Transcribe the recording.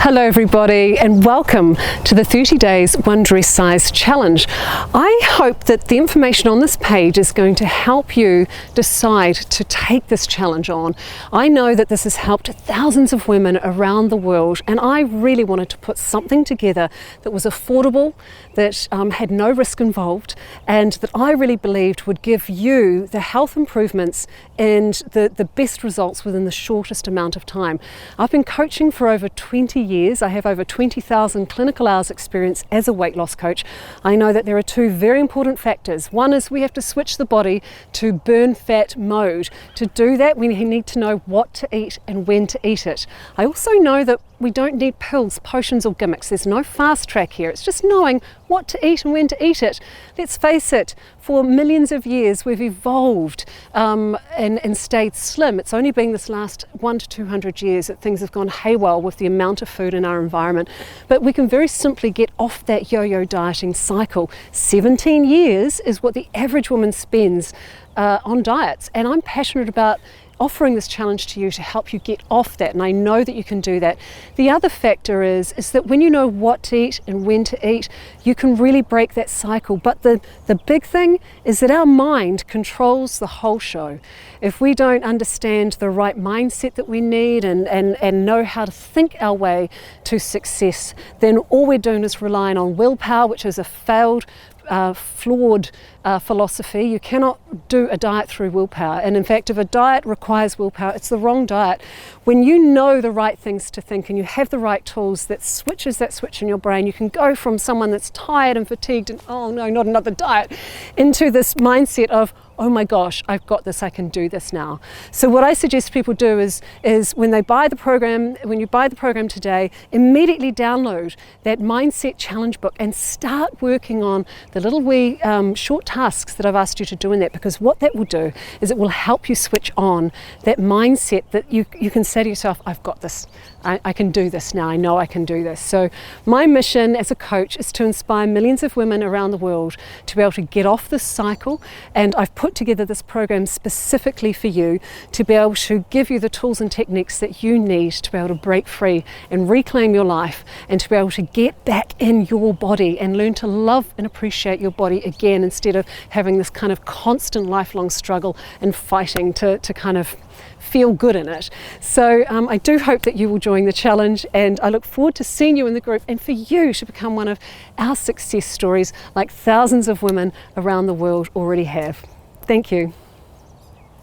Hello everybody and welcome to the 30 Days One Dress Size Challenge. I hope that the information on this page is going to help you decide to take this challenge on. I know that this has helped thousands of women around the world, and I really wanted to put something together that was affordable, that had no risk involved, and that I really believed would give you the health improvements and the best results within the shortest amount of time. I've been coaching for over 20 years. I have over 20,000 clinical hours experience as a weight loss coach. I know that there are two very important factors. One is we have to switch the body to burn fat mode. To do that, we need to know what to eat and when to eat it. I also know that we don't need pills, potions or gimmicks. There's no fast track here. It's just knowing what to eat and when to eat it. Let's face it, for millions of years we've evolved and stayed slim. It's only been this last 100 to 200 years that things have gone haywire with the amount of food in our environment. But we can very simply get off that yo-yo dieting cycle. 17 years is what the average woman spends on diets, and I'm passionate about offering this challenge to you to help you get off that, and I know that you can do that. The other factor is that when you know what to eat and when to eat, you can really break that cycle. But the big thing is that our mind controls the whole show. If we don't understand the right mindset that we need and know how to think our way to success, then all we're doing is relying on willpower, which is a failed flawed philosophy. You cannot do a diet through willpower, and in fact if a diet requires willpower, it's the wrong diet. When you know the right things to think and you have the right tools that switches that switch in your brain, you can go from someone that's tired and fatigued and oh no, not another diet, into this mindset of oh my gosh, I've got this, I can do this now. So what I suggest people do is when you buy the program today, immediately download that Mindset Challenge book and start working on the little wee short tasks that I've asked you to do in that, because what that will do is it will help you switch on that mindset that you can say to yourself, I've got this, I can do this now, I know I can do this. So my mission as a coach is to inspire millions of women around the world to be able to get off this cycle, and I've put together this program specifically for you to be able to give you the tools and techniques that you need to be able to break free and reclaim your life, and to be able to get back in your body and learn to love and appreciate your body again, instead of having this kind of constant lifelong struggle and fighting to kind of feel good in it. So I do hope that you will join the challenge, and I look forward to seeing you in the group and for you to become one of our success stories like thousands of women around the world already have. Thank you.